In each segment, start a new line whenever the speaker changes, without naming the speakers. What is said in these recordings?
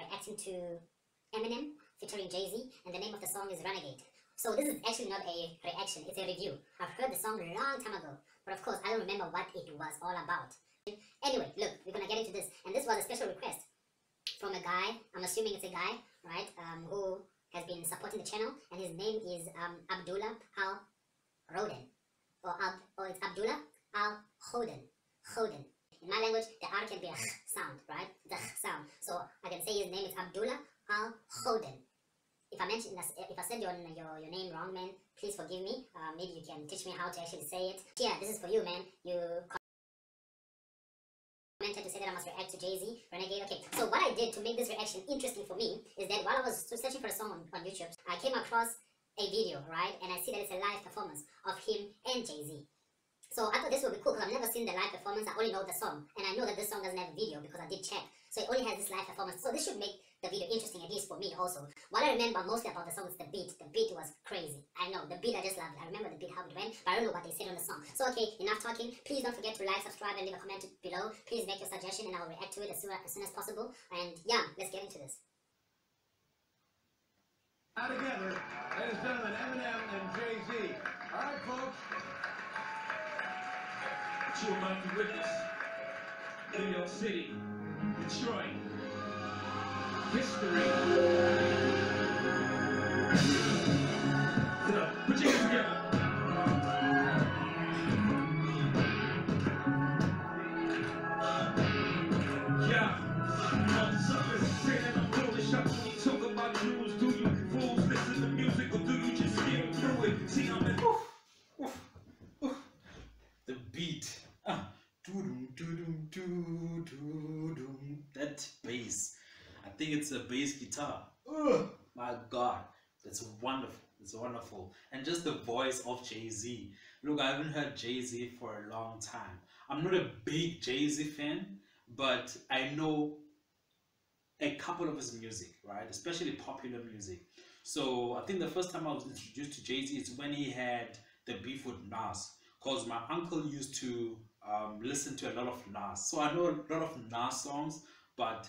reacting to Eminem featuring Jay-Z, and the name of the song is Renegade. So this is actually not a reaction, it's a review. I've heard the song a long time ago, but of course I don't remember what it was all about. Anyway, look, we're gonna get into this, and this was a special request from a guy, I'm assuming it's a guy, right, who has been supporting the channel, and his name is Abdullah Al-Roden, or it's Abdullah Al-Hoden. In my language, the R can be a sound, right? The sound. So I can say his name is Abdullah Al-Hoden. If I said your name wrong, man, please forgive me. Maybe you can teach me how to actually say it. Yeah, this is for you, man. You commented to say that I must react to Jay-Z, Renegade. Okay, so what I did to make this reaction interesting for me is that while I was searching for a song on YouTube, I came across a video, right? And I see that it's a live performance of him and Jay-Z. So I thought this would be cool because I've never seen the live performance. I only know the song, and I know that this song doesn't have a video because I did check. So it only has this live performance. So this should make the video interesting, at least for me also. What I remember mostly about the song is the beat. The beat was crazy. I know, the beat I just loved. I remember the beat, how it went, but I don't know what they said on the song. So okay, enough talking. Please don't forget to like, subscribe, and leave a comment below. Please make your suggestion and I will react to it as soon as possible. And yeah, let's get into this.
Now together, ladies and gentlemen, Eminem and Jay-Z. All right, folks.
You might be witness. New York City, Detroit, history. Put your hands together. Yeah, suckers say that I'm foolish. I only talk about jewels. Do you fools listen to music or do you just skim through it? See, I'm in. The beat. That bass, I think it's a bass guitar. My God, that's wonderful. It's wonderful. And just the voice of Jay-Z. Look, I haven't heard Jay-Z for a long time. I'm not a big Jay-Z fan, but I know a couple of his music, right? Especially popular music. So I think the first time I was introduced to Jay-Z is when he had the beef with Nas. Because my uncle used to listen to a lot of Nas. So I know a lot of Nas songs, but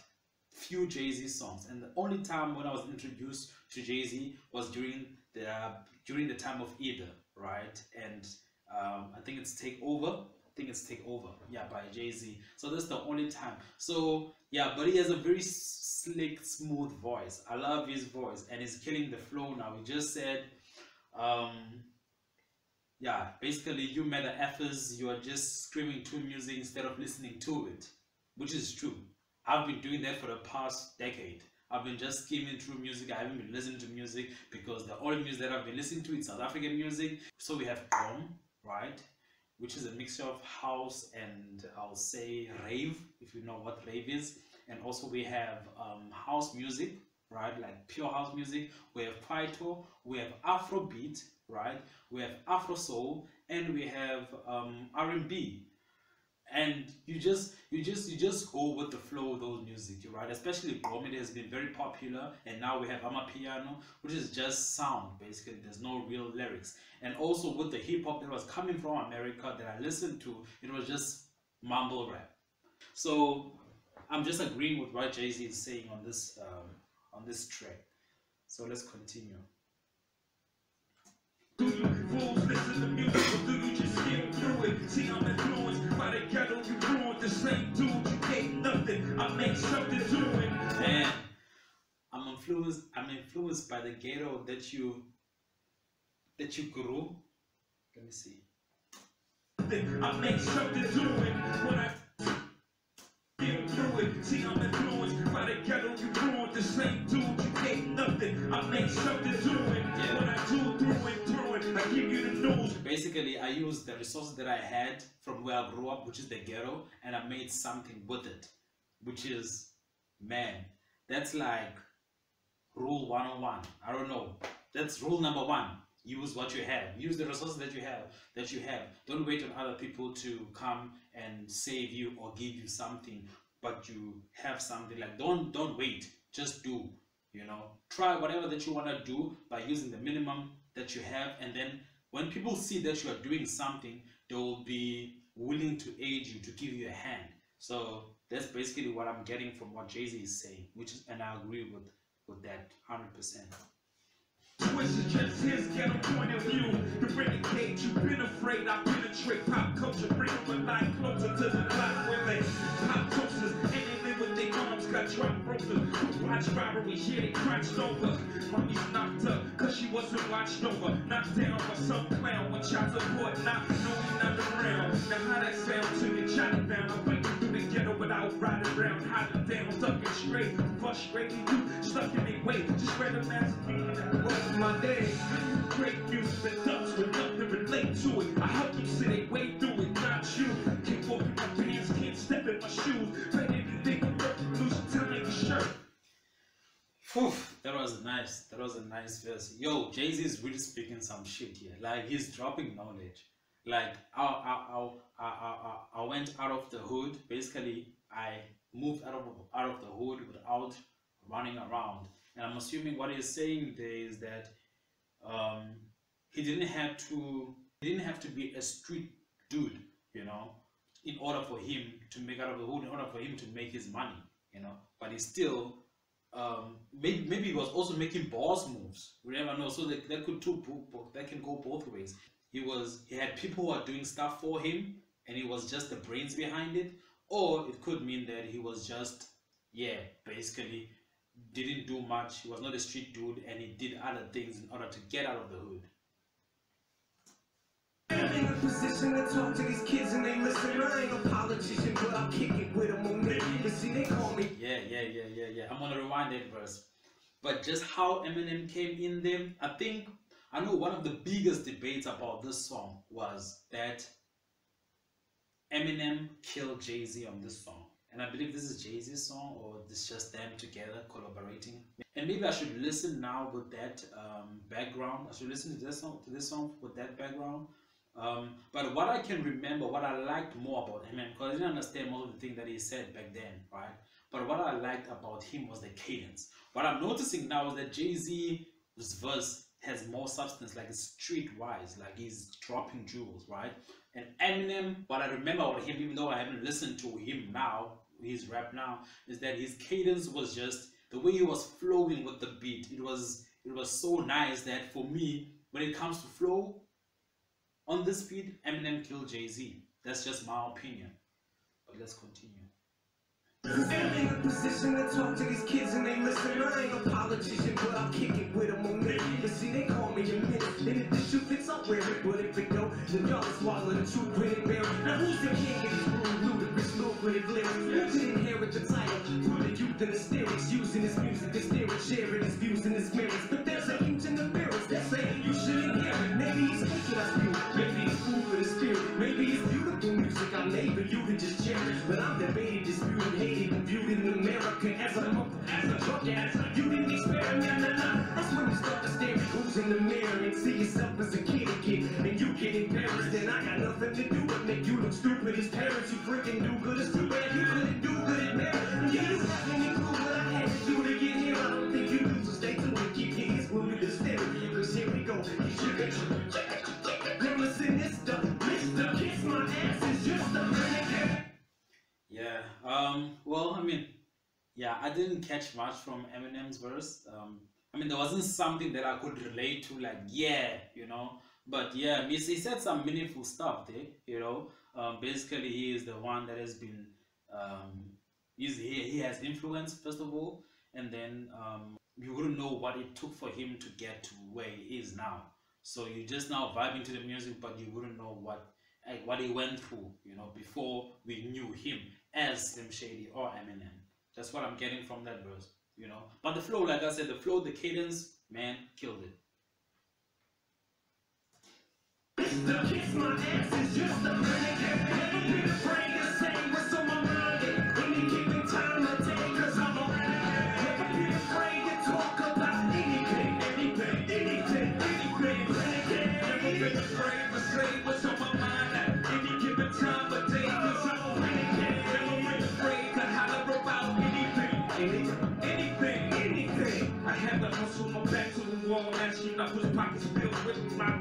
few Jay-Z songs. And the only time when I was introduced to Jay-Z was during the time of Either, right? And I think it's Take Over. Yeah, by Jay-Z. So that's the only time. So yeah, but he has a very slick, smooth voice. I love his voice, and he's killing the flow now. He just said, yeah, basically you mother effers, you are just screaming to music instead of listening to it, which is true. I've been doing that for the past decade. I've been just skimming through music. I haven't been listening to music because the only music that I've been listening to is South African music. So we have drum, right, which is a mixture of house and I'll say rave, if you know what rave is. And also we have house music, right, like pure house music. We have Kwaito, we have Afrobeat, right, we have Afro Soul, and we have R&B. And you just go with the flow of those music, right? Especially Bromid has been very popular, and now we have Amapiano, which is just sound. Basically, there's no real lyrics. And also with the hip hop that was coming from America that I listened to, it was just mumble rap. So I'm just agreeing with what Jay-Z is saying on this track. So let's continue. Do you fools listen to music or do you just skim through it? See, I'm influenced by the ghetto you ruined. The same dude you gave nothing, I make something to it. Man, I'm influenced by the ghetto that you grew. Let me see. I make something to it when I skim through it. See, I'm influenced by the ghetto you ruined. The same dude you gave nothing, I make something to it. Yeah. When I do through it. I give you the news. Basically, I used the resources that I had from where I grew up, which is the ghetto, and I made something with it, which is, man, that's like rule 101. I don't know. That's rule number 1. Use what you have. Use the resources that you have. Don't wait on other people to come and save you or give you something, but you have something. Like don't wait. Just do. You know, try whatever that you want to do by using the minimum that you have, and then when people see that you are doing something, they will be willing to aid you, to give you a hand. So that's basically what I'm getting from what Jay-Z is saying, which is, and I agree with that 100%.
Twist is just his ghetto point of view. The renegade, you've been afraid. I penetrate pop culture, bring them a line closer to the block where they pop toasters and they live with their moms got drop roses. Watch robbery, yeah, they crouched over. Mommy's knocked up, cause she wasn't watched over. Knocked down by some clown with child support, not knowing not around. Now how that sound to you, Johnny bound? I'm breaking through the ghetto without riding around, hiding down, ducking straight, frustrated you, stuck in their way. Just read a magazine that was my day. Great music that ducks with nothing relate to it. I help them see they way through it, not you. Can't walk in my pants, can't step in my shoes. But anything can work, lose your time in your shirt.
Whew, that was nice. That was a nice verse. Yo, Jay-Z is really speaking some shit here. Like, he's dropping knowledge. Like, I went out of the hood. Basically, I moved out of the hood without running around. And I'm assuming what he's saying there is that he didn't have to be a street dude, you know, in order for him to make out of the hood, in order for him to make his money, you know. But he still maybe he was also making boss moves. We never know. So that can go both ways. He had people who are doing stuff for him, and he was just the brains behind it, or it could mean that he was just basically didn't do much. He was not a street dude, and he did other things in order to get out of the hood.
I'm in a position to talk to these kids and they listen. I ain't a politician, but I'll kick it with them on it. You see, they call me.
Yeah. I'm gonna rewind that verse. But just how Eminem came in there, I know one of the biggest debates about this song was that Eminem killed Jay-Z on this song. And I believe this is Jay-Z's song, or this is just them together collaborating. And maybe I should listen now with that background. I should listen to this song with that background. But what I can remember, what I liked more about Eminem, because I didn't understand most of the things that he said back then, right? But what I liked about him was the cadence. What I'm noticing now is that Jay-Z's verse has more substance, like it's streetwise, like he's dropping jewels, right? And Eminem, what I remember about him, even though I haven't listened to him now, his rap now, is that his cadence was just the way he was flowing with the beat. It was so nice that for me, when it comes to flow on this beat, Eminem killed Jay-Z. That's just my opinion. But let's continue.
I'm in a position to talk to these kids and they listen. I ain't a politician, but I'll kick it with them on it. You see, they call me a minute. And if the shoe fits, I'll wear it. But if it don't, then y'all swallow the truth with it, bear. Now who's the king of these rude, ludicrous, lucrative lyrics? Who can inherit the title? Put the youth in the lyrics, using his music, this lyric, sharing his views and his merits. But there's a huge interference that say you shouldn't hear it. Maybe he's making us feel. Maybe he's food for the spirit. Maybe it's beautiful music I'll enable you to just cherish. But I'm debated, disputed, hated, and viewed in America as a drug addict. You didn't experiment, that's when you start to stare at who's in the mirror and see yourself as a kid again. And you get embarrassed, and I got nothing to do but make you look stupid as parents. You freaking do good, it's too bad you couldn't do good at marriage. You don't have any clue what I had to do to get here. I don't think you do, so stay tuned and keep your ears glued to the stereo. Cause here we go, now listen, Mr. Kiss My Ass is just a renegade.
Yeah, well, I mean, yeah, I didn't catch much from Eminem's verse. I mean, there wasn't something that I could relate to, like, yeah, you know. But yeah, he said some meaningful stuff there, you know. Basically, he is the one that has been, he has influence, first of all. And then you wouldn't know what it took for him to get to where he is now. So you're just now vibing to the music, but you wouldn't know what he went through, you know, before we knew him as Slim Shady or Eminem. That's what I'm getting from that verse, you know. But the flow, like I said, the cadence, man, killed it.
Mr. Kiss My Ass is just a renegade. Never been afraid to say what's on my mind at any given time of day, cause I'm a renegade. Never been afraid to talk about anything. Renegade. Never been afraid to say what's on my mind at any given time of day, cause I'm a renegade. Never been afraid to holler about anything. I had to hustle my back to the wall, as you know, his pockets filled with my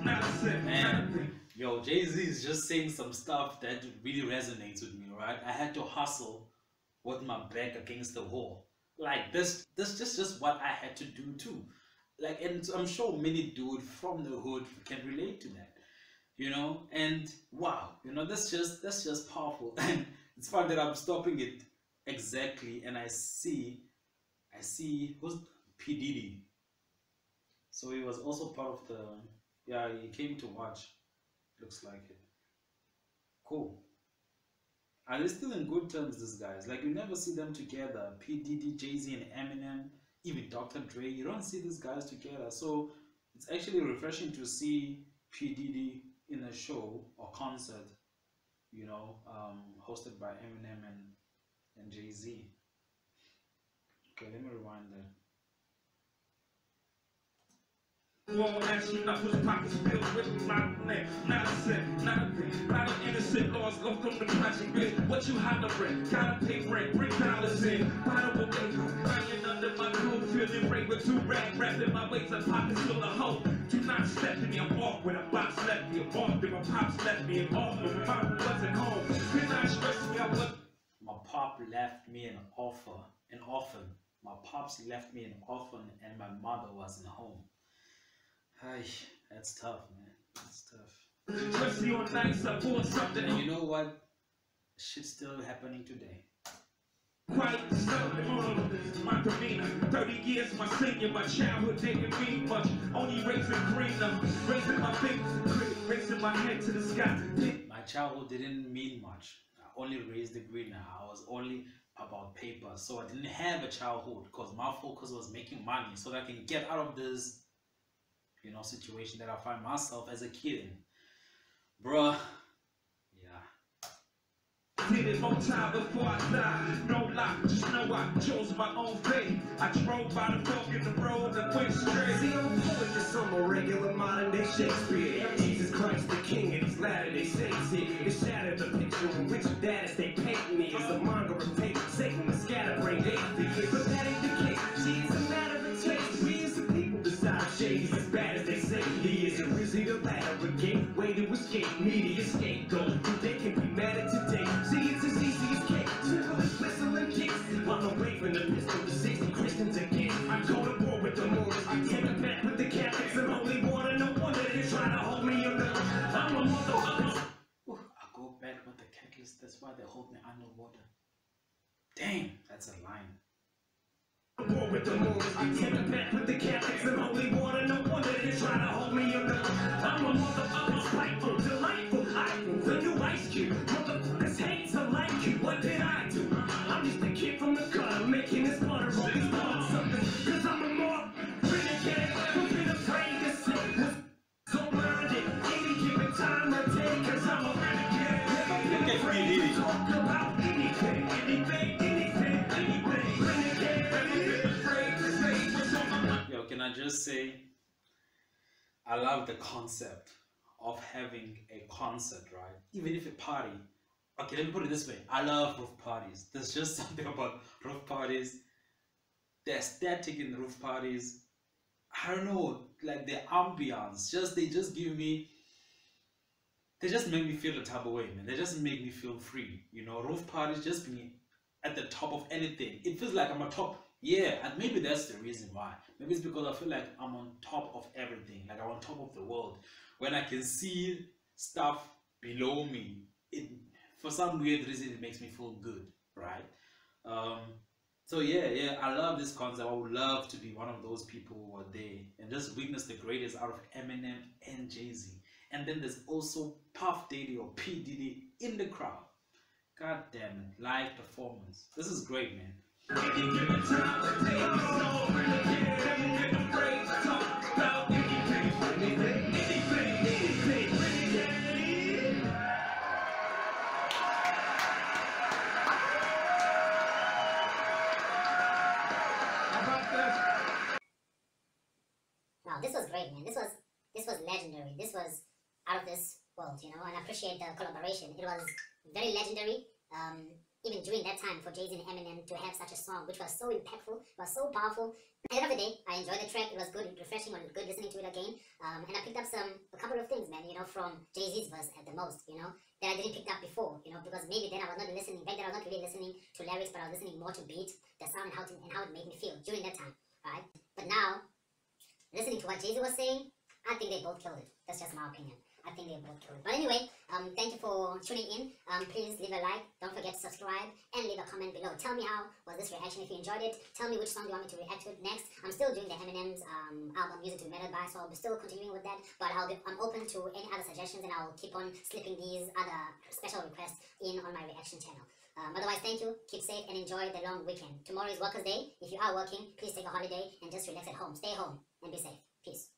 nonsense.
Man, Yo, Jay-Z is just saying some stuff that really resonates with me, right? I had to hustle with my back against the wall. Like this just what I had to do too. Like, and I'm sure many dude from the hood can relate to that, you know. And wow, you know, that's just powerful. And it's fun that I'm stopping it exactly, and I see who's P Diddy. So he was also part of the, yeah, he came to watch. Looks like it. Cool. Are they still in good terms, these guys? Like, you never see them together. P Diddy, Jay-Z, and Eminem, even Dr. Dre. You don't see these guys together. So it's actually refreshing to see P Diddy in a show or concert, you know, hosted by Eminem and Jay-Z. Okay, let me rewind that.
Won't ask you not whose pockets filled with my name. Not a cent, not a thing. Not an innocent laws go from the project bit. What you hollering? Gotta pay rent, $3 in. Bottle of income, crying under my coat, feeling great with 2 rag, wrapping my weights and pockets full of hope. Do not step in me, I'm off when a box left me. I'm off when my pops left me. I'm off when my mama wasn't home. Can I stress me? I was.
My pop left me an orphan. My pops left me an orphan, and my mother wasn't home. Hi, that's tough, man. That's tough.
Especially on nights I bought something.
And you know what? Shit's still happening today.
Quite so, my demeanor. 30 years, my senior, my childhood didn't mean much. Only raising greener, raising my fingers, raising my head to the sky.
My childhood didn't mean much. I only raised the greener. I was only about paper. So I didn't have a childhood because my focus was making money so that I can get out of this, you know, situation that I find myself as a kid in. Bruh, yeah.
Did it more time before I died. No lie, just know I chose my own fate. I drove by the fork in the road and went straight. See, I'm a poet, just some a regular modern day Shakespeare. Jesus Christ, the King of these latter-day saints here. It shattered the picture in which that is they paint me as a monger of paper. Satan, the scatterbrain, atheist. But that ain't the case. See, it's a matter of taste. We as the people decide shades as bad as they say. He is a grizzly, the ladder, a gateway to escape. Media scapegoat, they can be mad at today. See, it's as easy as cake, simple as whistling kicks. While I'm waving the pistol to 60 Christians again. I go to war with the Moors, I take a bet with the Catholics. And only water, no wonder they try to hold me under. I'm a motherfucker.
I go back with the Catholics, that's why they hold me underwater. Damn, that's a line.
War with the Moors, I take a bet with the Catholics. And only water, no wonder they try to hold me under. I'm a motherfucker, spiteful, delightful, idle, the new Ice Cube. Motherfuckers hate to like you, what did I do? I'm just a kid from the gutter, making this butter roll these bullets something. Cause I'm a more renegade, who's been afraid to say. So blinded, any given time I take. Cause I'm a renegade, never been afraid to talk about anything. Renegade, never been afraid to say what's on my mind.
Yo, can I just say, I love the concept of having a concert, right? Even if a party. Okay, let me put it this way. I love roof parties. There's just something about roof parties. The aesthetic in the roof parties. I don't know, like the ambiance. They just give me. They just make me feel a type of way, man. They just make me feel free. You know, roof parties just being at the top of anything. It feels like I'm on top. Yeah, and maybe that's the reason why. Maybe it's because I feel like I'm on top of everything. Like I'm on top of the world. When I can see stuff below me, for some weird reason it makes me feel good, right? So yeah, I love this concept. I would love to be one of those people who are there and just witness the greatest out of Eminem and Jay-Z. And then there's also Puff Daddy or P Diddy in the crowd. God damn it, live performance. This is great, man.
Wow, this was great, man. This was legendary. This was out of this world, you know, and I appreciate the collaboration. It was very legendary. even during that time, for Jay-Z and Eminem to have such a song, which was so impactful, was so powerful. At the end of the day, I enjoyed the track. It was good, refreshing, or good listening to it again. And I picked up a couple of things, man, you know, from Jay-Z's verse at the most, you know, that I didn't pick up before, you know, because maybe then I was not listening, back then I was not really listening to lyrics, but I was listening more to beat, the sound, and how it made me feel during that time, right? But now, listening to what Jay-Z was saying, I think they both killed it. That's just my opinion. I think they both killed it. But anyway, thank you for tuning in. Please leave a like. Don't forget to subscribe and leave a comment below. Tell me how was this reaction if you enjoyed it. Tell me which song you want me to react to next. I'm still doing the Eminem's album Music to Be Metal by, so I'll be still continuing with that. But I'm open to any other suggestions, and I'll keep on slipping these other special requests in on my reaction channel. Otherwise, thank you. Keep safe and enjoy the long weekend. Tomorrow is Workers' Day. If you are working, please take a holiday and just relax at home. Stay home and be safe. Peace.